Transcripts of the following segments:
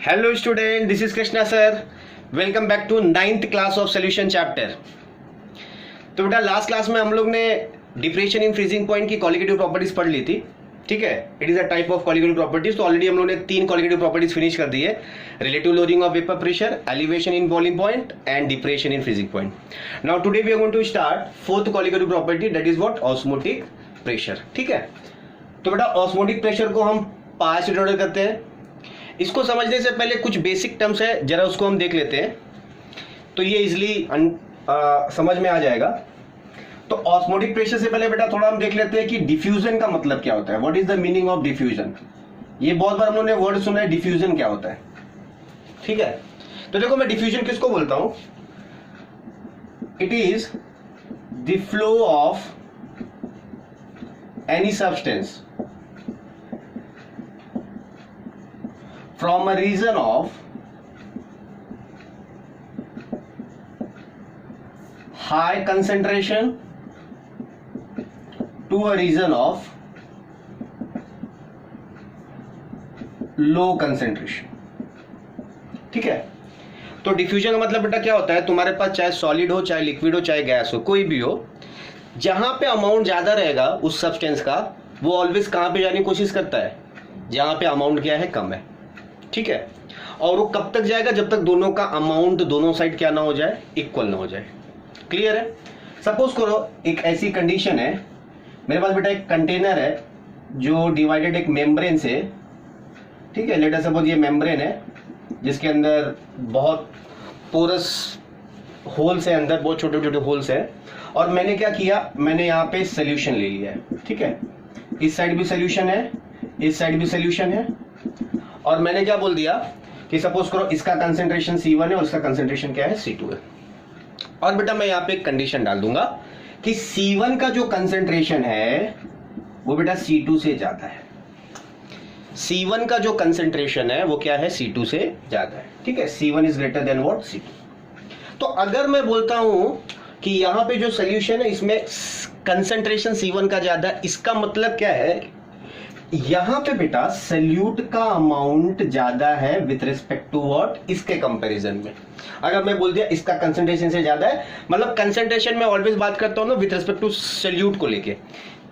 Hello student, this is Krishna sir. Welcome back to 9th class of solution chapter. तो बेटा last class में हम लोग ने डिप्रेशन इन फ्रीजिंग पॉइंट की कॉलिगेटिव प्रॉपर्टीज पढ़ ली थी। ठीक है, it is a type of colligative properties. तो ऑलरेडी हम लोग ने 3 कॉलिगेटिव प्रॉपर्टीज फिनिश कर दी है, relative loading of vapour pressure, elevation in boiling point and depression in freezing point. Now today we are going to start 4th colligative property, that is what, osmotic pressure. ठीक है, तो बेटा osmotic pressure को हम power से denote करते हैं। इसको समझने से पहले कुछ बेसिक टर्म्स है, जरा उसको हम देख लेते हैं तो ये इजिली समझ में आ जाएगा। तो ऑस्मोटिक प्रेशर से पहले बेटा थोड़ा हम देख लेते हैं कि डिफ्यूजन का मतलब क्या होता है। What is the meaning of diffusion. ये बहुत बार हम लोगों ने वर्ड सुना है, डिफ्यूजन क्या होता है। ठीक है, तो देखो मैं डिफ्यूजन किसको बोलता हूं। It is the flow of any substance from a region of high concentration to a region of low concentration। ठीक है, तो डिफ्यूजन का मतलब बेटा क्या होता है, तुम्हारे पास चाहे सॉलिड हो, चाहे लिक्विड हो, चाहे गैस हो, कोई भी हो, जहां पे अमाउंट ज्यादा रहेगा उस सब्सटेंस का, वो ऑलवेज कहां पे जाने की कोशिश करता है, जहां पे अमाउंट क्या है, कम है। ठीक है, और वो कब तक जाएगा, जब तक दोनों का अमाउंट दोनों साइड क्या ना हो जाए, इक्वल ना हो जाए। क्लियर है। सपोज करो एक ऐसी कंडीशन है, मेरे पास बेटा एक कंटेनर है जो डिवाइडेड एक मेम्ब्रेन से। ठीक है, लेट अस सपोज ये मेम्ब्रेन है जिसके अंदर बहुत पोरस होल्स है, अंदर बहुत छोटे छोटे होल्स है, और मैंने क्या किया, मैंने यहाँ पे सोल्यूशन ले लिया है। ठीक है, इस साइड भी सोल्यूशन है, इस साइड भी सोल्यूशन है, और मैंने क्या बोल दिया कि सपोज करो इसका कंसेंट्रेशन C1 है और इसका कंसेंट्रेशन क्या है, C2 है। और बेटा मैं यहाँ पे एक कंडीशन डाल दूंगा कि C1 का जो कंसेंट्रेशन है वो बेटा C2 से ज्यादा है। C1 का जो कंसेंट्रेशन है वो क्या है, C2 से ज्यादा है। ठीक है, C1 is greater than what, C2। तो अगर मैं बोलता हूं कि यहाँ पे जो सोल्यूशन है इसमें कंसेंट्रेशन C1 का ज्यादा है, इसका मतलब क्या है, यहां पे बेटा सल्यूट का अमाउंट ज्यादा है विथ रिस्पेक्ट टू व्हाट, इसके कंपैरिजन में। अगर मैं बोल दिया इसका कंसंट्रेशन से ज्यादा है, मतलब कंसंट्रेशन में ऑलवेज बात करता हूं ना विथ रिस्पेक्ट टू सल्यूट को लेके।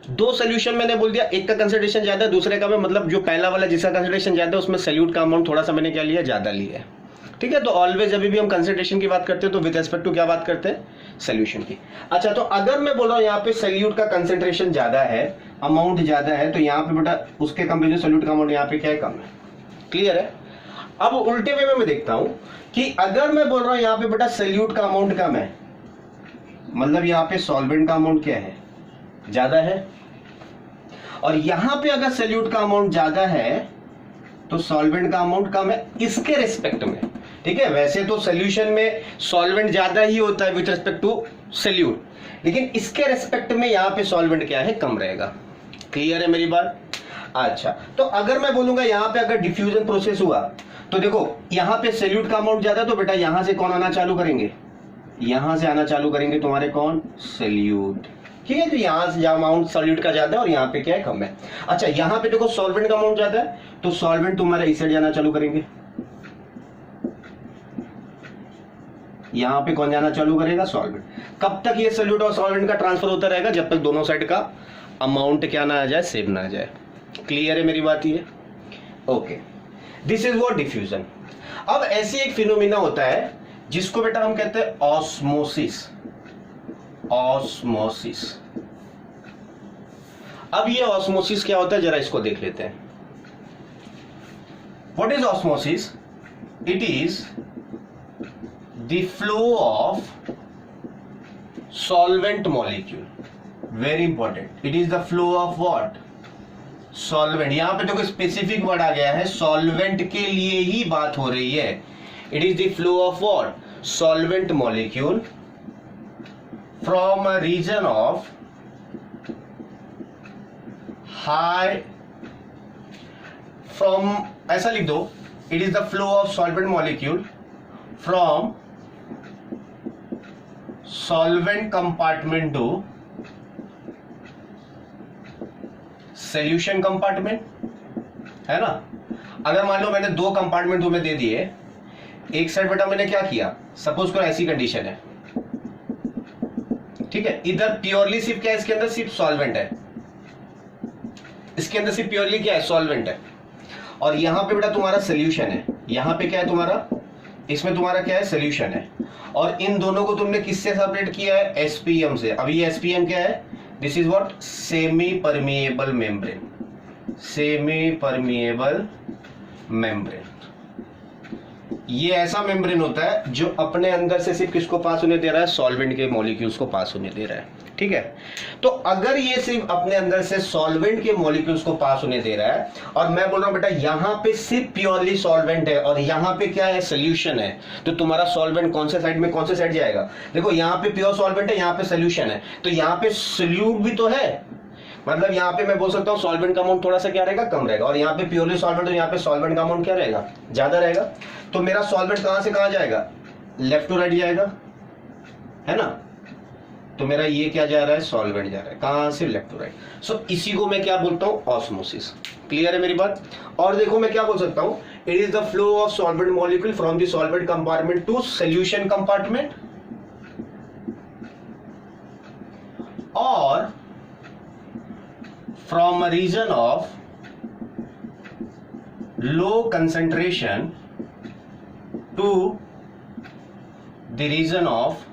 दो सोल्यूशन मैंने बोल दिया, एक का कंसंट्रेशन ज्यादा है, दूसरे का में मतलब जो पहला वाला जिसका कंसंट्रेशन ज्यादा है उसमें सल्यूट का अमाउंट थोड़ा सा मैंने क्या लिया, ज्यादा लिया है। ठीक है, तो ऑलवेज जब भी हम कंसंट्रेशन की बात करते हैं तो विद रिस्पेक्ट टू क्या बात करते हैं, सोल्यूशन की। अच्छा, तो अगर मैं बोल रहा हूं यहाँ पे सल्यूट का कंसंट्रेशन ज्यादा है, अमाउंट ज्यादा है, तो यहाँ पे बेटा उसके कंपेरिजन सल्यूट का अमाउंट यहाँ पे क्या है, कम है। क्लियर है। अब उल्टे वे में मैं देखता हूं कि अगर मैं बोल रहा हूं यहाँ पे बेटा सल्यूट का अमाउंट कम है, मतलब यहाँ पे सॉल्वेंट का अमाउंट क्या है, ज्यादा है, और यहां पे अगर सल्यूट का अमाउंट ज्यादा है तो सॉल्वेंट का अमाउंट कम है इसके रिस्पेक्ट में। ठीक है, वैसे तो सोल्यूशन में सॉल्वेंट ज्यादा ही होता है विथ रिस्पेक्ट टू सल्यूट, लेकिन इसके रिस्पेक्ट में यहाँ पे सॉल्वेंट क्या है, कम रहेगा। क्लियर है मेरी बात। अच्छा, तो अगर मैं बोलूंगा यहाँ पे अगर डिफ्यूजन प्रोसेस हुआ तो देखो यहाँ पे सल्यूट का अमाउंट ज्यादा, तो बेटा यहां से कौन आना चालू करेंगे, यहां से आना चालू करेंगे तुम्हारे कौन, सल्यूट। ठीक है, तो यहां से अमाउंट सॉल्यूट का ज्यादा है और यहाँ पे क्या है, कम है। अच्छा, यहाँ पे देखो सॉल्वेंट का अमाउंट ज्यादा है तो सॉल्वेंट तुम्हारे इस साइड जाना चालू करेंगे, यहां पे कौन जाना चालू करेगा, सॉल्वेंट। कब तक ये सॉल्यूट और सॉल्वेंट का ट्रांसफर होता रहेगा, जब तक दोनों साइड का अमाउंट क्या ना आ जाए, सेम ना आ जाए। क्लियर है मेरी बात ये। Okay, this is what diffusion. अब ऐसी एक फिनोमिना होता है जिसको बेटा हम कहते हैं ऑस्मोसिस। ऑस्मोसिस। अब ये ऑस्मोसिस क्या होता है, जरा इसको देख लेते हैं। What is osmosis. It is the flow of solvent molecule, very important, it is the flow of what, solvent। यहां पे देखो स्पेसिफिक वर्ड आ गया है, सॉल्वेंट के लिए ही बात हो रही है। it is the flow of what, solvent molecule from a region of high, from, ऐसा लिख दो, it is the flow of solvent molecule from solvent compartment to solution compartment, है ना। अगर मान लो मैंने 2 कंपार्टमेंट तुम्हें दे दिए, एक साइड बेटा मैंने क्या किया, सपोज करो ऐसी कंडीशन है, ठीक है, इधर प्योरली सिर्फ क्या है, इसके अंदर सिर्फ सॉल्वेंट है, इसके अंदर सिर्फ प्योरली क्या है, सॉल्वेंट है, और यहां पे बेटा तुम्हारा सोल्यूशन है, यहां पे क्या है तुम्हारा, इसमें तुम्हारा क्या है, सोल्यूशन है, और इन दोनों को तुमने किससे सेपरेट किया है, एसपीएम से। अब ये एसपीएम क्या है, this is what, semi permeable membrane, semi permeable membrane. ये ऐसा मेम्ब्रेन होता है जो अपने अंदर से सिर्फ किसको पास होने दे रहा है, सॉल्वेंट के मॉलिक्यूल्स को पास होने दे रहा है, ठीक है। तो अगर ये सिर्फ अपने अंदर से सॉल्वेंट के मॉलिक्यूल्स को पास होने दे रहा है, और मैं बोल रहा हूं बेटा यहां पे सिर्फ प्योरली सॉल्वेंट है और यहां पे क्या है, सोल्यूशन है, तो तुम्हारा सॉल्वेंट कौन से साइड में, कौन से साइड जाएगा, देखो यहां पे प्योर सॉल्वेंट है, यहां पे सोल्यूशन है, तो यहां पे सोल्यूट भी तो है, मतलब यहाँ पे मैं बोल सकता हूँ सॉल्वेंट का अमाउंट थोड़ा सा क्या रहेगा, कम रहेगा, और यहाँ पे प्योरली सॉल्वेंट, तो यहाँ पे सॉल्वेंट का अमाउंट क्या रहेगा, ज्यादा रहेगा। तो मेरा सॉल्वेंट कहां से कहां जाएगा, लेफ्ट टू राइट जाएगा, है ना, तो मेरा ये क्या जा रहा है, सॉल्वेंट जा रहा है, कहां से, लेफ्ट टू राइट। सो इसी को मैं क्या बोलता हूँ, ऑस्मोसिस। क्लियर है मेरी बात। और देखो मैं क्या बोल सकता हूँ, it is the flow of solvent molecule from the solvent compartment to solution compartment, और from a region of low concentration to the region of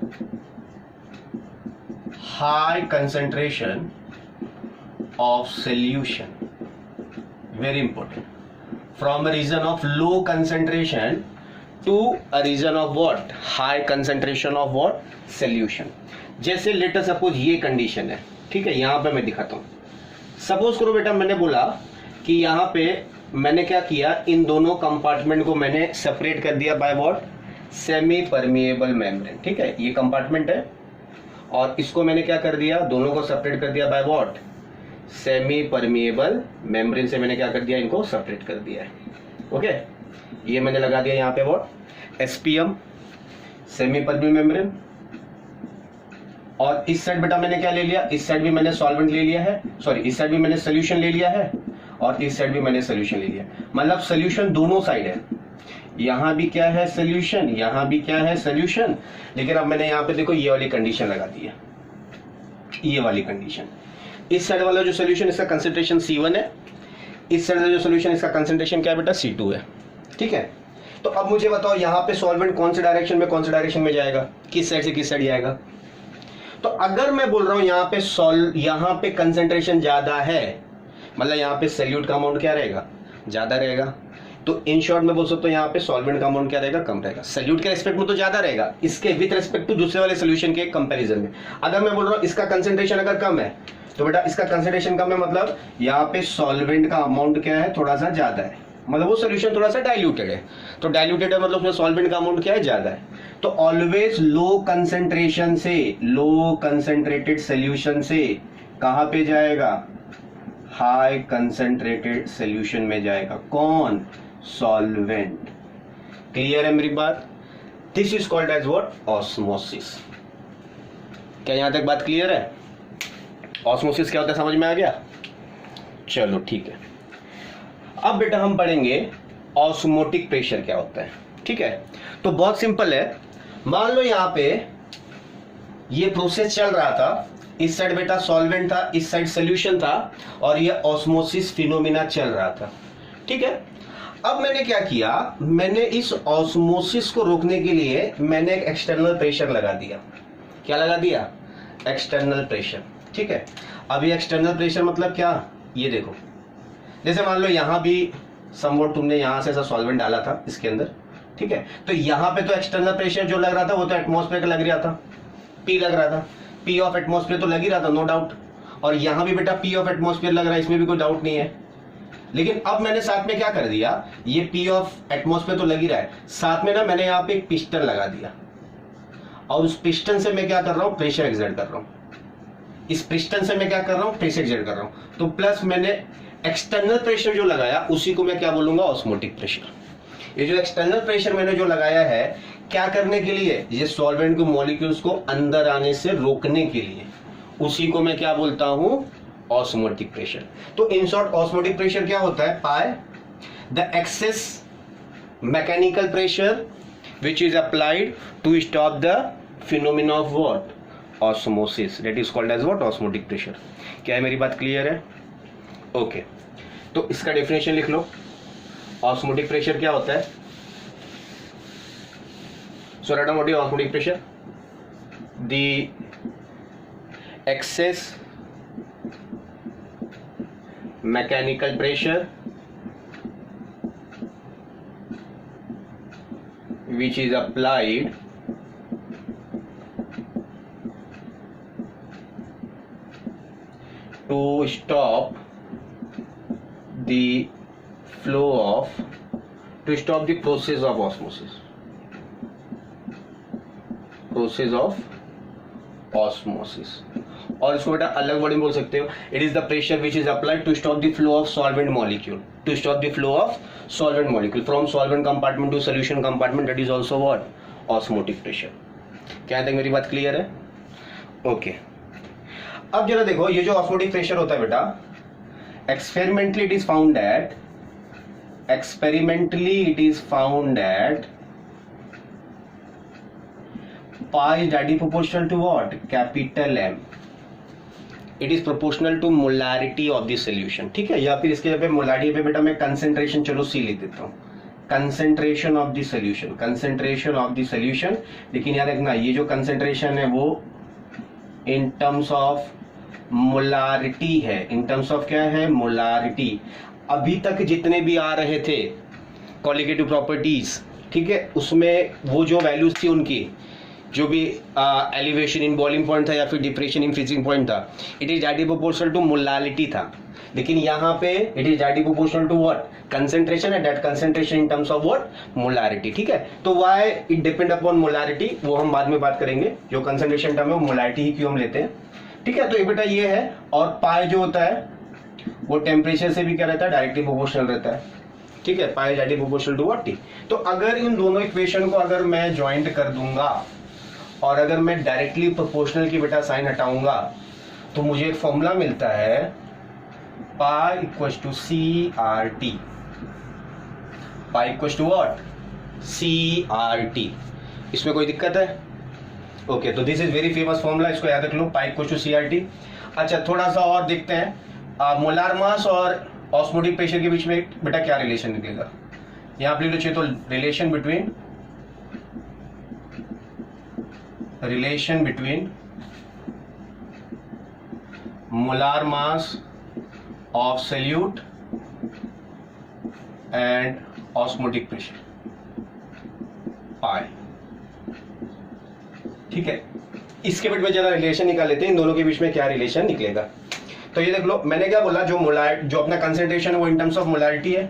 high concentration of solution. Very important. From a region of low concentration to a region of what, high concentration of what, solution. जैसे let us suppose ये condition है, ठीक है, यहां पे मैं दिखाता हूं। सपोज करो बेटा मैंने बोला कि यहाँ पे मैंने क्या किया, इन दोनों कंपार्टमेंट को मैंने सेपरेट कर दिया by what, semi permeable membrane, ठीक है, ये कंपार्टमेंट है, और इसको मैंने क्या कर दिया, दोनों को सेपरेट कर दिया by what, semi permeable membrane से मैंने क्या कर दिया, इनको सेपरेट कर दिया है, ओके। ये मैंने लगा दिया यहाँ पे what, SPM, semi permeable membrane, और इस साइड बेटा मैंने क्या ले लिया, इस साइड भी मैंने सॉल्वेंट ले लिया है, सॉरी इस साइड भी मैंने सोल्यूशन ले लिया है, और इस साइड भी मैंने सोल्यूशन ले लिया, मतलब सोल्यूशन दोनों साइड है, यहां भी क्या है सोल्यूशन, यहां भी क्या है सोल्यूशन, लेकिन अब मैंने यहां पे देखो ये वाली कंडीशन लगा दी है, ये वाली कंडीशन, इस साइड वाला जो सोल्यूशन इसका कंसंट्रेशन C1 है, इस साइड का जो सोल्यूशन इसका कंसंट्रेशन क्या है बेटा, C2 है, ठीक है। तो अब मुझे बताओ यहाँ पे सॉल्वेंट कौन से डायरेक्शन में, कौन से डायरेक्शन में जाएगा, किस साइड से किस साइड जाएगा। तो अगर मैं बोल रहा हूं यहाँ पे कंसंट्रेशन ज्यादा है, मतलब यहाँ पे सोल्यूट का अमाउंट क्या रहेगा, ज्यादा रहेगा, तो इन शॉर्ट में बोल सकते हो यहाँ पे सॉल्वेंट का अमाउंट क्या रहेगा, कम रहेगा। सोल्यूट के रेस्पेक्ट में तो ज्यादा रहेगा, इसके विद रेस्पेक्ट टू दूसरे वाले सोल्यूशन के कंपैरिजन में। अगर मैं बोल रहा हूँ इसका कंसंट्रेशन अगर कम है, तो बेटा इसका कंसंट्रेशन कम है, मतलब यहाँ पे सॉल्वेंट का अमाउंट क्या है, थोड़ा सा ज्यादा है, मतलब वो सोल्यूशन थोड़ा सा डाइल्यूटेड है, तो डाइल्यूटेड है मतलब उसमें सॉल्वेंट का अमाउंट क्या है, ज्यादा है। तो ऑलवेज लो कंसंट्रेशन से, लो कंसंट्रेटेड सोल्यूशन से कहां पे जाएगा, हाई कंसंट्रेटेड सोल्यूशन में जाएगा, कौन, सॉल्वेंट। क्लियर है मेरी बात। This is called as what, osmosis. क्या यहां तक बात क्लियर है। ऑस्मोसिस क्या होता है समझ में आ गया, चलो ठीक है। अब बेटा हम पढ़ेंगे ऑस्मोटिक प्रेशर क्या होता है, ठीक है। तो बहुत सिंपल है, मान लो यहाँ पे ये प्रोसेस चल रहा था, इस साइड बेटा सॉल्वेंट था, इस साइड सोल्यूशन था, और ये ऑस्मोसिस फिनोमिना चल रहा था, ठीक है। अब मैंने क्या किया, मैंने इस ऑस्मोसिस को रोकने के लिए मैंने एक एक्सटर्नल प्रेशर लगा दिया। क्या लगा दिया, एक्सटर्नल प्रेशर, ठीक है। अब ये एक्सटर्नल प्रेशर मतलब क्या, ये देखो, जैसे मान लो यहां भी समवॉट तुमने यहां से ऐसा सॉल्वेंट डाला था इसके अंदर, ठीक है, तो यहां पे तो एक्सटर्नल प्रेशर जो लग रहा था वो तो एटमॉस्फेयर का लग रहा था, P लग रहा था, P ऑफ एटमॉस्फेयर तो लग ही रहा था, नो डाउट। और यहां भी बेटा P ऑफ एटमॉस्फेयर लग रहा है, इसमें भी कोई डाउट नहीं है। लेकिन अब मैंने साथ में क्या कर दिया, ये P ऑफ एटमॉस्फेयर तो लग ही रहा है, साथ में ना मैंने यहाँ पे एक पिस्टन लगा दिया, और उस पिस्टन से मैं क्या कर रहा हूँ, प्रेशर एक्सर्ट कर रहा हूँ। इस पिस्टन से मैं क्या कर रहा हूँ, प्रेशर एक्सर्ट कर रहा हूँ। तो प्लस मैंने एक्सटर्नल प्रेशर जो लगाया उसी को मैं क्या बोलूंगा, ऑस्मोटिक प्रेशर। ये जो एक्सटर्नल प्रेशर मैंने जो लगाया है, क्या करने के लिए, ये सॉल्वेंट के मॉलिक्यूल्स को अंदर आने से रोकने के लिए, उसी को मैं क्या बोलता हूं, ऑस्मोटिक प्रेशर। तो इन शॉर्ट ऑस्मोटिक प्रेशर क्या होता है, pi the excess mechanical pressure which is applied to stop the phenomena of what? Osmosis. That is called as what? Osmotic pressure. क्या है, मेरी बात क्लियर है? ओके, तो इसका डेफिनेशन लिख लो. ऑस्मोटिक प्रेशर क्या होता है? So write down what is osmotic pressure. The excess mechanical pressure which is applied to stop the flow of, to stop the process of osmosis. Process of osmosis. और इसको बेटा अलग word में बोल सकते हो. It is the pressure which is applied to stop the flow of solvent molecule, to stop the flow of solvent molecule from solvent compartment to solution compartment. That is also what? Osmotic pressure. क्या है, मेरी बात clear है? Okay, अब जरा देखो, ये जो ऑस्मोटिक प्रेशर होता है बेटा, experimentally it is found that, pi is directly proportional to what? Capital M. It is proportional to molarity of the solution. ठीक है, या फिर इसके पे मोलारिटी पे बेटा मैं कंसेंट्रेशन, चलो C लिख देता हूँ, concentration of the solution, concentration of the solution. लेकिन याद रखना, ये जो कंसेंट्रेशन है वो इन टर्म्स ऑफ मोलारिटी है. इन टर्म्स ऑफ क्या है? मोलारिटी. अभी तक जितने भी आ रहे थे कॉलिगेटिव प्रॉपर्टीज, ठीक है, उसमें वो जो वैल्यूज थी उनकी, जो भी एलिवेशन इन बॉइलिंग पॉइंट था या फिर डिप्रेशन इन फ्रीजिंग पॉइंट था, it is directly proportional to molarity था. लेकिन यहाँ पे it is directly proportional to what? Concentration. And that concentration in terms of what? Molarity. ठीक है, तो why it depend upon molarity वो हम बाद में बात करेंगे. जो कंसेंट्रेशन टर्म है वो मोलारिटी ही क्यों हम लेते हैं. ठीक है, तो ये बेटा ये है. और पाई जो होता है वो टेम्परेचर से भी क्या रहता है? डायरेक्टली प्रोपोर्शनल रहता है. ठीक है, pi directly proportional to what? T. तो अगर इन दोनों इक्वेशन को अगर मैं ज्वाइंट कर दूंगा और अगर मैं डायरेक्टली प्रोपोर्शनल की बेटा साइन हटाऊंगा तो मुझे एक फॉर्मूला मिलता है, pi equal to C R T. Pi equal to what? C R T. इसमें कोई दिक्कत है? ओके, तो this is very famous formula, इसको याद रख लो, pi equal to C R T. अच्छा, थोड़ा सा और देखते हैं, मोलार मास और ऑस्मोटिक प्रेशर के बीच में बेटा क्या रिलेशन निकलेगा. यहाँ पे लिख लो चाहिए तो relation between molar mass of solute and osmotic pressure pi. ठीक है, इसके बीच में जरा रिलेशन निकाल लेते हैं, इन दोनों के बीच में क्या रिलेशन निकलेगा. तो ये देख लो, मैंने क्या बोला, जो अपना कंसेंट्रेशन है वो इन टर्म्स ऑफ मोलारिटी है.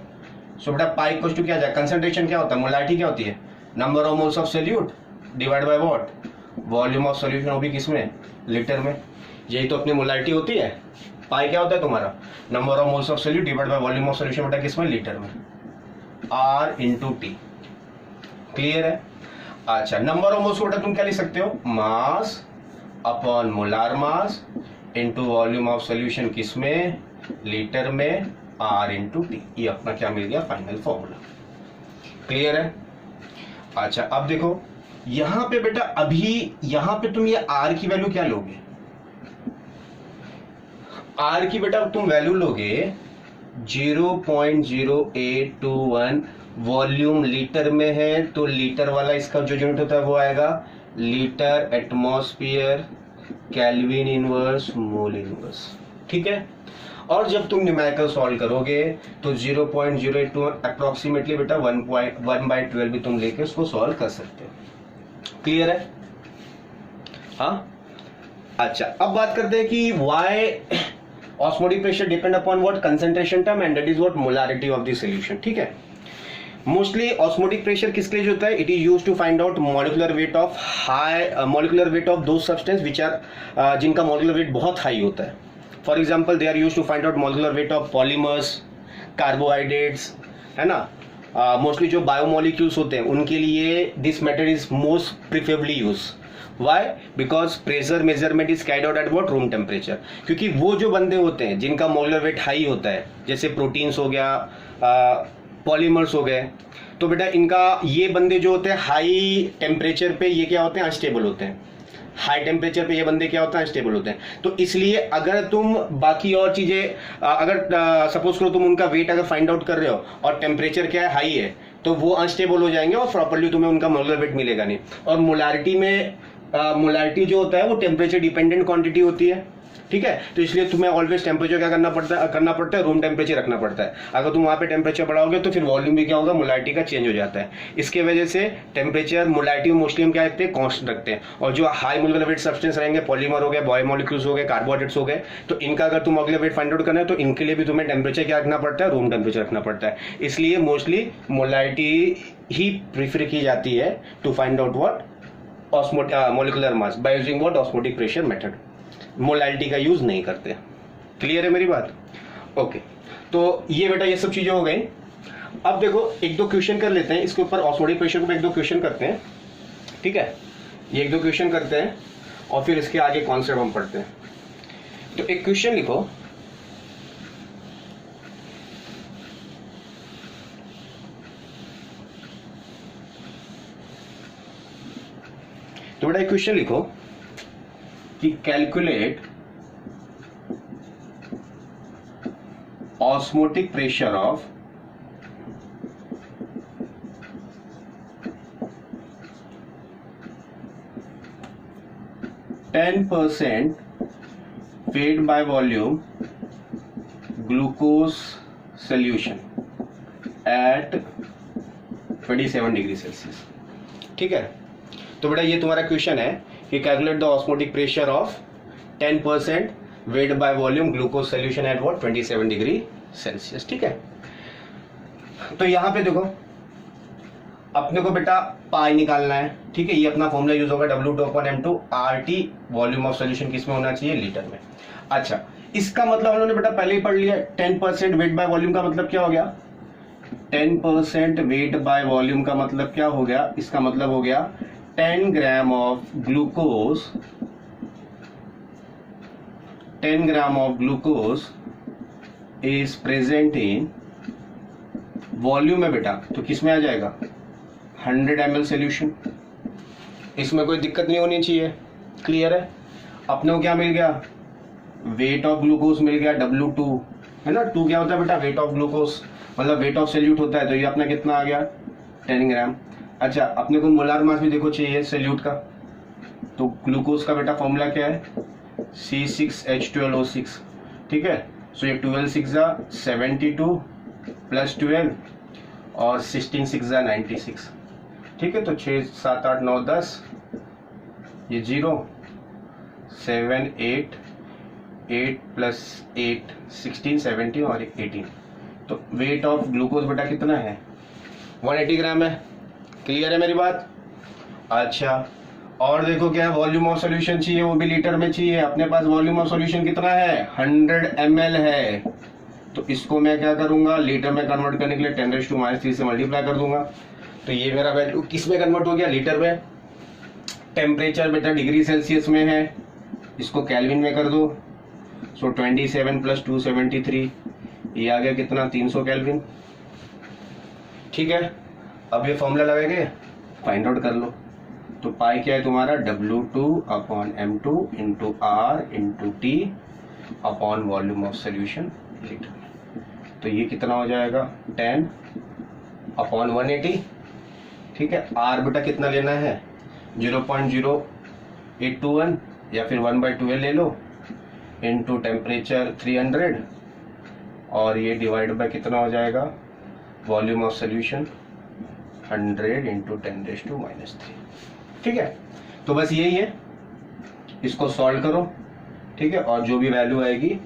सो बेटा पाई इक्वल टू क्या जाए? कंसेंट्रेशन क्या होता है? मोलारिटी क्या होती है? Number of moles of solute divide by what? Volume of solution. वो भी किसमें? लीटर में. यही तो अपनी मोलारिटी होती है. पाई क्या होता है तुम्हारा? Number of moles of solute divide by volume of solution, बेटा किसमें? लीटर में. R into T. क्लियर है? अच्छा, नंबर ऑफ मोल्स को बेटा तुम क्या लिख सकते हो? Mass upon molar mass into volume of solution किसमें? लीटर में. R into T. ये अपना क्या मिल गया? Final formula. क्लियर है? अच्छा, अब देखो यहां पे बेटा, अभी यहां पे तुम ये आर की वैल्यू क्या लोगे? आर की बेटा तुम वैल्यू लोगे 0.0821. वॉल्यूम लीटर में है तो लीटर वाला इसका जो यूनिट होता है वो आएगा litre atmosphere kelvin inverse mole inverse. ठीक है, और जब तुम न्यूमेरिकल सॉल्व करोगे तो 0.081 अप्रोक्सीमेटली बेटा 1/12 भी तुम लेके उसको सॉल्व कर सकते हो. क्लियर है? हाँ. अच्छा, अब बात करते हैं कि why osmotic pressure depend upon what? Concentration term and that is what? Molarity of the solution. ठीक है, मोस्टली ऑस्मोटिक प्रेशर किसके लिए होता है? It is used to find out molecular weight of molecular weight of दो substance which are जिनका molecular weight बहुत high होता है. For example they are used to find out molecular weight of polymers, carbohydrates, है ना. Mostly जो biomolecules होते हैं उनके लिए this method is most preferably use. Why? Because pressure measurement is carried out at what? Room temperature. क्योंकि वो जो बंदे होते हैं जिनका मॉलिक्यूलर वेट हाई होता है, जैसे प्रोटीन्स हो गया, पॉलीमर्स हो गए। तो बेटा इनका ये बंदे जो होते हैं हाई टेम्परेचर पे ये क्या होते हैं, अनस्टेबल होते हैं। हाई टेम्परेचर पे ये बंदे क्या होते हैं, अनस्टेबल होते हैं। तो इसलिए अगर तुम बाकी और चीजें अगर सपोज करो तुम उनका वेट अगर फाइंड आउट कर रहे हो और टेम्परेचर क्या है, हाई है, तो वो अनस्टेबल हो जाएंगे और प्रॉपर्ली तुम्हें उनका मोलर वेट मिलेगा नहीं। और मोलारिटी में मोलारिटी जो होता है वो टेम्परेचर डिपेंडेंट क्वांटिटी होती है, ठीक है। तो इसलिए तुम्हें ऑलवेज टेम्परेचर क्या करना पड़ता है, रूम टेम्परेचर रखना पड़ता है। अगर तुम वहां पे टेम्परेचर बढ़ाओगे तो फिर वॉल्यूम भी क्या होगा, मोलारिटी का चेंज हो जाता है। इसके वजह से टेम्परेचर मोलारिटी मोस्टली हम क्या रखते हैं, कांस्टेंट रखते हैं। और जो हाई मोलर वेट सब्सटेंस रहेंगे, पॉलीमर हो गए, बायोमोलिक्यूल्स हो गए, कार्बोहाइड्रेट्स हो गए, तो इनका अगर तुम मोलर वेट फाइंड आउट करना है तो इनके लिए भी तुम्हें टेम्परेचर क्या रखना पड़ता है, रूम टेम्परेचर रखना पड़ता है। इसलिए मोस्टली मोलारिटी ही प्रीफर की जाती है to find out what molecular mass by using what osmotic pressure method. Molarity का यूज नहीं करते। क्लियर है मेरी बात? ओके, तो ये बेटा ये सब चीजें हो गई। अब देखो एक दो क्वेश्चन कर लेते हैं इसके ऊपर, ऑस्मोटिक प्रेशर के ऊपर एक दो क्वेश्चन करते हैं, ठीक है। ये एक दो क्वेश्चन करते हैं और फिर इसके आगे कॉन्सेप्ट हम पढ़ते हैं। तो एक क्वेश्चन लिखो, तो बेटा एक क्वेश्चन लिखो कि calculate osmotic pressure of %, weight by volume glucose solution at 27 degree Celsius, ठीक है। तो बेटा ये तुम्हारा क्वेश्चन है कि calculate the osmotic pressure of 10% weight by volume glucose solution at what 27 degree Celsius, ठीक है। तो यहां पे देखो अपने को बेटा पाई निकालना है, ठीक है। ये अपना फॉर्मूला यूज होगा W2/m2 RT, volume of solution किस में होना चाहिए, लीटर में। अच्छा, इसका मतलब हम लोगों ने बेटा पहले ही पढ़ लिया। 10% वेट बाय वॉल्यूम का मतलब क्या हो गया, 10% वेट बाय वॉल्यूम का मतलब क्या हो गया, इसका मतलब हो गया 10 gram of glucose, 10 gram of glucose is present in volume है बेटा, तो किस में आ जाएगा 100 ml सोल्यूशन। इसमें कोई दिक्कत नहीं होनी चाहिए। क्लियर है? अपने को क्या मिल गया, वेट ऑफ ग्लूकोज मिल गया W2, है ना। 2 क्या होता है बेटा, वेट ऑफ ग्लूकोज, मतलब वेट ऑफ सोल्यूट होता है। तो ये अपना कितना आ गया 10 ग्राम। अच्छा, अपने को मोलार मास भी देखो चाहिए सोल्यूट का, तो ग्लूकोज का बेटा फॉर्मूला क्या है C6H12O6, ठीक है। सो ये 12 6 72 प्लस 12 और 16 6 96, ठीक है। तो 6 7 8 9 10, ये 0 7 8 8 प्लस 8 16 17 और 18। तो वेट ऑफ ग्लूकोज बेटा कितना है 180 ग्राम है। क्लियर है मेरी बात? अच्छा, और देखो क्या है, वॉल्यूम ऑफ सॉल्यूशन चाहिए, वो भी लीटर में चाहिए। अपने पास वॉल्यूम ऑफ सॉल्यूशन कितना है 100 ml है, तो इसको मैं क्या करूंगा लीटर में कन्वर्ट करने के लिए 10⁻³ से मल्टीप्लाई कर दूंगा। तो ये मेरा वैल्यू किस में कन्वर्ट हो गया, लीटर में। टेम्परेचर बेटा डिग्री सेल्सियस में है, इसको केल्विन में कर दो। सो 27 + 273, ये आ गया कितना 300 केल्विन, ठीक है। अब ये फॉर्मूला लगाएंगे, फाइंड आउट कर लो। तो पाई क्या है तुम्हारा W2/m2 × R × T upon volume of solution litre. तो ये कितना हो जाएगा 10/180, ठीक है। R बेटा कितना लेना है 0.0821 या फिर 1/12 ले लो, इनटू टेम्परेचर 300, और ये डिवाइड बाय कितना हो जाएगा वॉल्यूम ऑफ सोल्यूशन 100 × 10⁻⁻3, ठीक है। तो बस यही है, इसको सॉल्व करो, ठीक है। और जो भी वैल्यू आएगी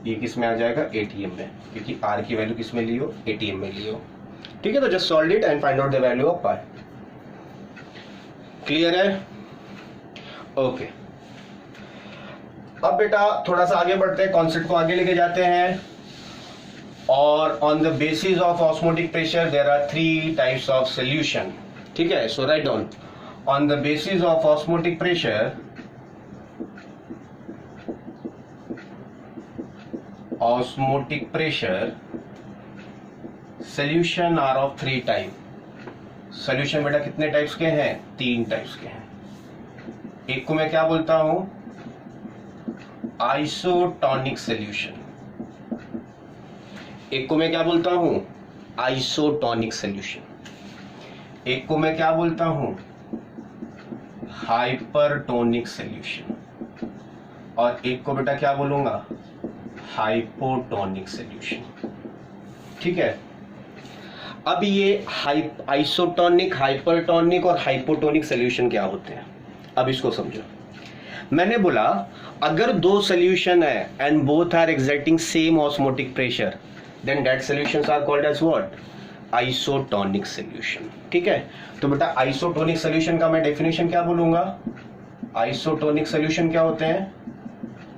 ये किस में आ जाएगा ATM में, क्योंकि R की वैल्यू किस में ली हो ATM में ली हो, ठीक है। तो just solve it and find out the value of pi. Clear है? ओके, अब बेटा थोड़ा सा आगे बढ़ते हैं, कॉन्सेप्ट को आगे लेके जाते हैं। और on the basis of osmotic pressure there are 3 types of solution, ठीक है। So write down, on the basis of osmotic pressure solution are of 3 type. Solution बेटा कितने टाइप्स के हैं? 3 टाइप्स के हैं। एक को मैं क्या बोलता हूं? Isotonic solution. एक को मैं क्या बोलता हूं? Isotonic solution. एक को मैं क्या बोलता हूं? Hypertonic solution. और एक को बेटा क्या बोलूंगा? Hypotonic solution. ठीक है। अब ये आइसोटोनिक, हाइपरटोनिक और हाइपोटोनिक सोल्यूशन क्या होते हैं, अब इसको समझो। मैंने बोला अगर 2 सोल्यूशन है and both are exerting same osmotic pressure, then that solutions are called as what? Isotonic solution. ठीक है। तो बेटा आइसोटोनिक सोल्यूशन का मैं डेफिनेशन क्या बोलूंगा? आइसोटोनिक सोल्यूशन क्या होते हैं?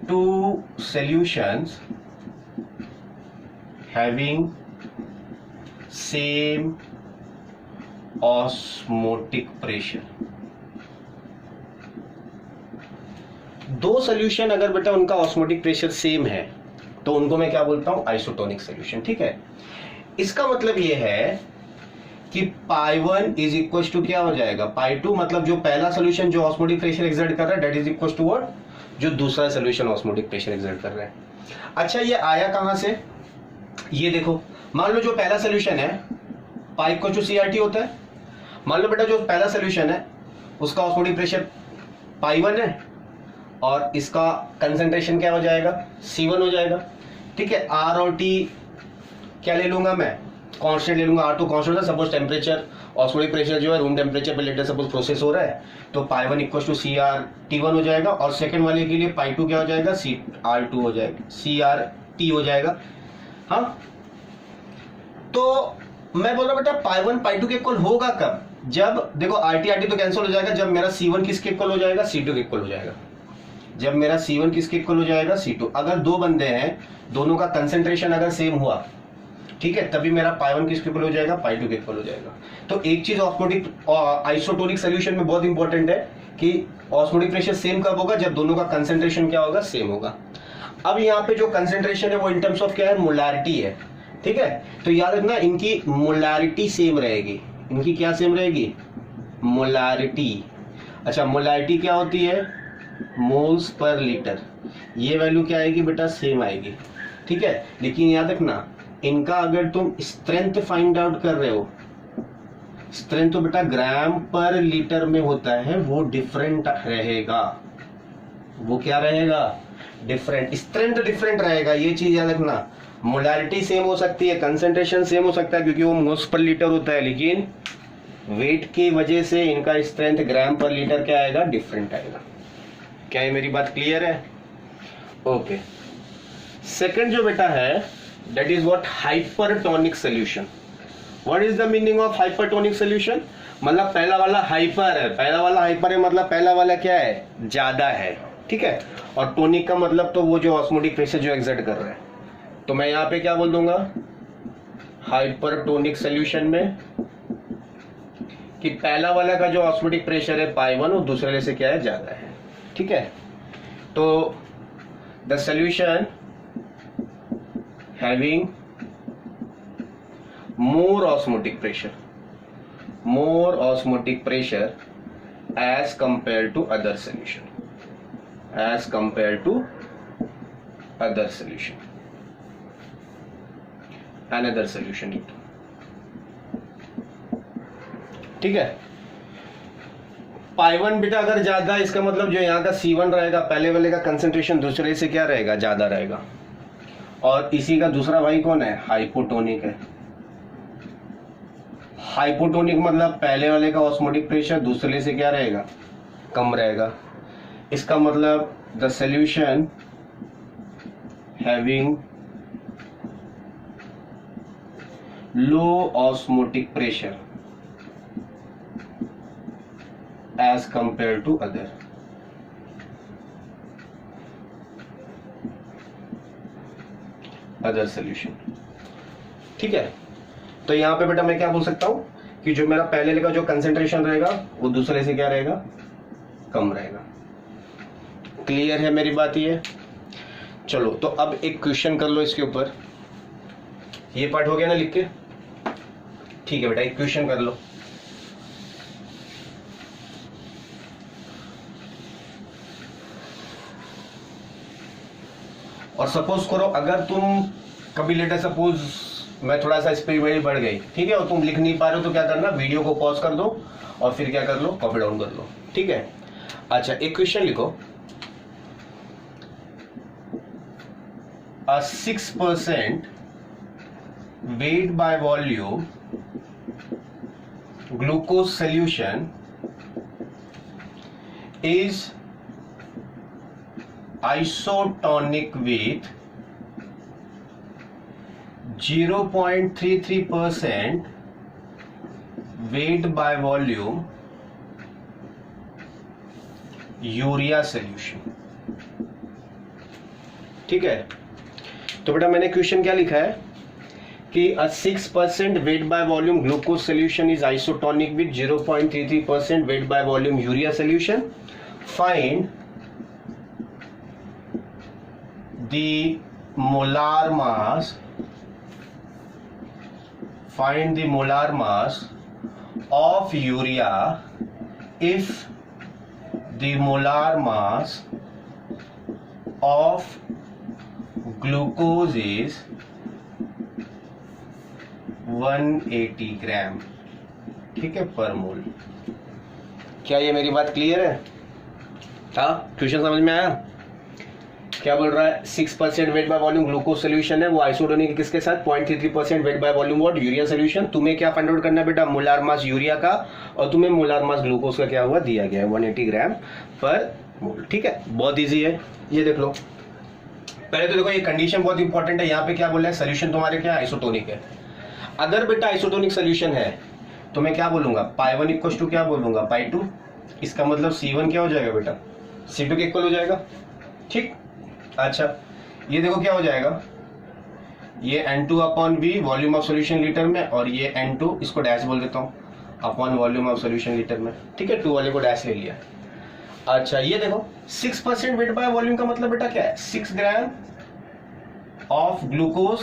2 solutions having same osmotic pressure. 2 solution अगर बेटा उनका ऑस्मोटिक प्रेशर सेम है तो उनको मैं क्या बोलता हूं? Isotonic solution. ठीक है। इसका मतलब यह है कि π1 इज इक्वल टू क्या हो जाएगा? π2, मतलब जो पहला सॉल्यूशन जो ऑस्मोटिक प्रेशर एक्सर्ट कर रहा है that is equal to what? जो दूसरा सॉल्यूशन ऑस्मोटिक प्रेशर एक्सर्ट कर रहा है। अच्छा, ये आया कहां से? ये देखो, मान लो जो पहला सॉल्यूशन है पाई इक्वल टू CRT होता है। मान लो बेटा जो पहला सॉल्यूशन है उसका ऑस्मोटिक प्रेशर π1 है और इसका कंसंट्रेशन क्या हो जाएगा? C1 हो जाएगा। ठीक है। R और T क्या ले लूंगा मैं? कांस्टेंट ले लूंगा। R2 कांस्टेंट है। सपोज टेम्परेचर, ऑस्मोटिक प्रेशर जो है रूम टेम्परेचर पे लेटर सपोज प्रोसेस हो रहा है तो π1 इक्वल टू CRT1 हो जाएगा और सेकंड वाले के लिए π2 क्या हो जाएगा? CR2 हो जाएगा, CRT हो जाएगा। हाँ, तो मैं बोल रहा हूं बेटा π1 π2 के इक्वल होगा कब? जब देखो RT तो कैंसिल हो जाएगा जब मेरा C1 किसके इक्वल हो जाएगा? C2 के इक्वल हो जाएगा। जब मेरा C1 किसके इक्वल हो जाएगा? C2। अगर 2 बंदे हैं, दोनों का कंसंट्रेशन अगर सेम हुआ, ठीक है, तभी मेरा π1 किसके इक्वल हो जाएगा? π2 के इक्वल हो जाएगा। तो एक चीज ऑस्मोटिक आइसोटोनिक सोल्यूशन में बहुत इंपॉर्टेंट है कि ऑस्मोटिक प्रेशर सेम कब होगा? जब दोनों का कंसंट्रेशन क्या होगा? सेम होगा। अब यहाँ पे जो कंसंट्रेशन है वो इन टर्म्स ऑफ क्या है? मोलारिटी है। ठीक है। तो याद रखना इनकी मोलारिटी सेम रहेगी। इनकी क्या सेम रहेगी? मोलारिटी। अच्छा, मोलारिटी क्या होती है? Moles per litre. ये वैल्यू क्या आएगी बेटा? सेम आएगी। ठीक है। लेकिन याद रखना इनका अगर तुम स्ट्रेंथ फाइंड आउट कर रहे हो, स्ट्रेंथ तो बेटा ग्राम पर लीटर में होता है, वो डिफरेंट रहेगा। वो क्या रहेगा? डिफरेंट। स्ट्रेंथ डिफरेंट रहेगा, ये चीज याद रखना। मोलारिटी सेम हो सकती है, कंसंट्रेशन सेम हो सकता है क्योंकि वो मोल्स पर लीटर होता है, लेकिन वेट की वजह से इनका स्ट्रेंथ ग्राम पर लीटर क्या आएगा? डिफरेंट आएगा। क्या ये मेरी बात क्लियर है? ओके। सेकंड जो बेटा है that is what? Hypertonic solution. What is the meaning of hypertonic solution? मतलब पहला वाला हाइपर है, पहला वाला हाइपर है मतलब पहला वाला क्या है? ज्यादा है। ठीक है। और टोनिक का मतलब तो वो जो ऑस्मोटिक प्रेशर जो एक्सर्ट कर रहा है। तो मैं यहां पे क्या बोल दूंगा? हाइपरटोनिक सोल्यूशन में कि पहला वाला का जो ऑस्मोटिक प्रेशर है π1 और दूसरे से क्या है? ज्यादा है। ठीक है। तो the solution having more osmotic pressure as compared to other solution, another solution। ठीक है। π1 बेटा अगर ज्यादा, इसका मतलब जो यहाँ का C1 रहेगा, पहले वाले का कंसंट्रेशन दूसरे से क्या रहेगा? ज्यादा रहेगा। और इसी का दूसरा भाई कौन है? हाइपोटोनिक है। हाइपोटोनिक मतलब पहले वाले का ऑस्मोटिक प्रेशर दूसरे से क्या रहेगा? कम रहेगा। इसका मतलब the solution having low osmotic pressure as compare to other solution. ठीक है। तो यहां पे बेटा मैं क्या बोल सकता हूं कि जो मेरा पहले का जो कंसंट्रेशन रहेगा वो दूसरे से क्या रहेगा? कम रहेगा। क्लियर है मेरी बात? ये चलो, तो अब एक क्वेश्चन कर लो इसके ऊपर। ये पार्ट हो गया ना लिख के? ठीक है बेटा, इक्वेशन कर लो। और सपोज करो अगर तुम कभी लेटर सपोज मैं थोड़ा सा स्पीड मेरी बढ़ गई, ठीक है, और तुम लिख नहीं पा रहे हो तो क्या करना, वीडियो को पॉज कर दो और फिर क्या कर लो, कॉपी डाउन कर लो, ठीक है। अच्छा, एक क्वेश्चन लिखो, a 6% weight by volume glucose solution is isotonic with 0.33% weight by volume urea solution, ठीक है। तो बेटा मैंने क्वेश्चन क्या लिखा है कि a 6% weight by volume glucose solution is isotonic with 0.33% weight by volume urea solution. Find the molar mass. Find the molar mass of urea if the molar mass of glucose is 180 ग्राम, ठीक है, पर मोल। क्या ये मेरी बात clear है? था question समझ में आया? क्या बोल रहा है, 6% weight by volume glucose solution है, वो आइसोटोनिक किसके साथ, 0.33% weight by volume what, urea solution. तुम्हें क्या फाइंड आउट करना है बेटा, मोलार मास यूरिया का, और तुम्हें मोलार मास ग्लूकोज का क्या हुआ, दिया गया है 180 ग्राम पर मोल, ठीक है। बहुत ईजी है, ये देख लो। पहले तो देखो ये कंडीशन बहुत इंपॉर्टेंट है, यहाँ पे क्या बोल रहा है, सोल्यूशन तुम्हारे क्या आइसोटोनिक है। अगर बेटा आइसोटोनिक सोल्यूशन है तो मैं क्या बोलूंगा, पाई 1 इक्वल टू क्या बोलूंगा, पाई 2। इसका मतलब C1 क्या हो जाएगा बेटा, C2 के इक्वल हो जाएगा, ठीक। अच्छा, ये देखो क्या हो जाएगा, ये N2 upon V volume of solution litre में, और ये N2 इसको डैश बोल देता हूँ upon volume of solution litre में, ठीक है, 2 वाले को डैश ले लिया। अच्छा, ये देखो 6% वेट बाय वॉल्यूम का मतलब बेटा क्या है, 6 ग्राम ऑफ ग्लूकोज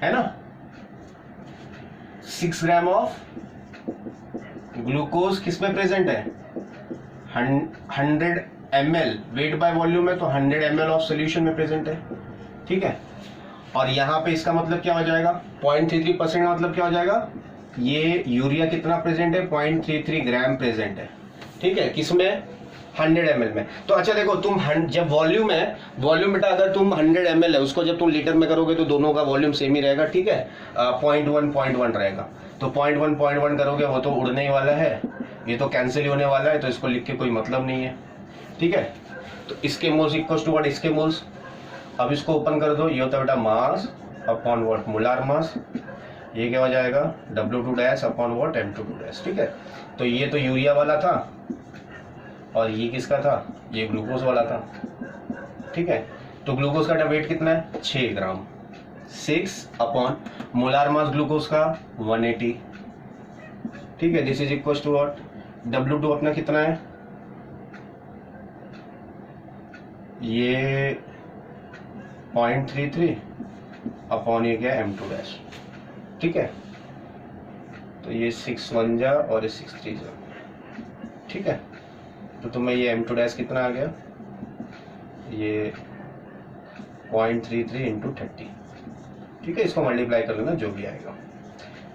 है ना, 6 ग्राम ऑफ ग्लूकोज किस में प्रेजेंट है, 100 ml वेट बाय वॉल्यूम है तो 100 ml ऑफ सोल्यूशन में प्रेजेंट है, ठीक है। और यहां पे इसका मतलब क्या हो जाएगा, 0.33% का मतलब क्या हो जाएगा, ये यूरिया कितना प्रेजेंट है, 0.33 ग्राम प्रेजेंट है, ठीक है, किसमें, 100 ml में। तो अच्छा देखो, तुम जब वॉल्यूम है, वॉल्यूम बेटा अगर तुम 100 ml है उसको जब तुम लीटर में करोगे तो दोनों का वॉल्यूम सेम ही रहेगा, ठीक है, 0.1 रहेगा। तो 0.1 करोगे वो तो उड़ने ही वाला है, ये तो कैंसिल ही होने वाला है, तो इसको लिख के कोई मतलब नहीं है, ठीक है। तो इसके मोल्स इक्वल टू व्हाट, इसके मोल्स। अब इसको ओपन कर दो, ये होता है बेटा mass upon what, molar mass. ये क्या हो जाएगा, W2 dash upon what, M2 dash, ठीक है। तो ये तो यूरिया वाला था और ये किसका था, ये ग्लूकोज वाला था, ठीक है। तो ग्लूकोज का वेट कितना है, 6 gram, 6 upon molar mass glucose का 180, ठीक है। This is equal to what, W2 अपना कितना है, ये 0.33 अपॉन ये क्या, M2 डैश, ठीक है। तो ये 6 जा और ये 6 जा, ठीक है। तो तुम्हें ये M2 डैश कितना आ गया, ये 0.33 इंटू 30, ठीक है। इसको मल्टीप्लाई कर लेना जो भी आएगा,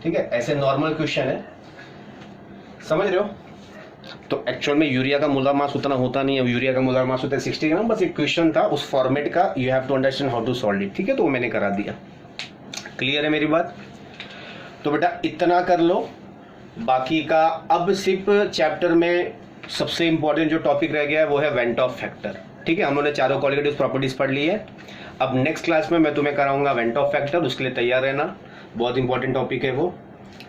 ठीक है। ऐसे नॉर्मल क्वेश्चन है, समझ रहे हो। तो एक्चुअल में यूरिया का मोलार मास उतना होता नहीं है, यूरिया का मोलार मास होता है 60 ग्राम, बस एक क्वेश्चन था उस फॉर्मेट का, you have to understand how to solve it, ठीक है। तो वो मैंने करा दिया, क्लियर है मेरी बात। तो बेटा इतना कर लो, बाकी का अब सिर्फ चैप्टर में सबसे इंपॉर्टेंट जो टॉपिक रह गया है वो है वेंट ऑफ फैक्टर, ठीक है। हमने चारों कोलिगेटिव प्रॉपर्टीज पढ़ ली है। अब नेक्स्ट क्लास में मैं तुम्हें कराऊंगा वेंट ऑफ फैक्टर, उसके लिए तैयार रहना, बहुत इंपॉर्टेंट टॉपिक है वो।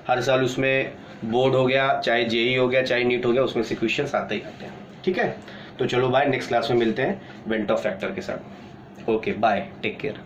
हर साल उसमें बोर्ड हो गया, चाहे जेई हो गया, चाहे नीट हो गया, उसमें से क्वेश्चंस आते ही आते हैं, ठीक है। तो चलो बाय, नेक्स्ट क्लास में मिलते हैं वेंट ऑफ फैक्टर के साथ। Okay bye, take care.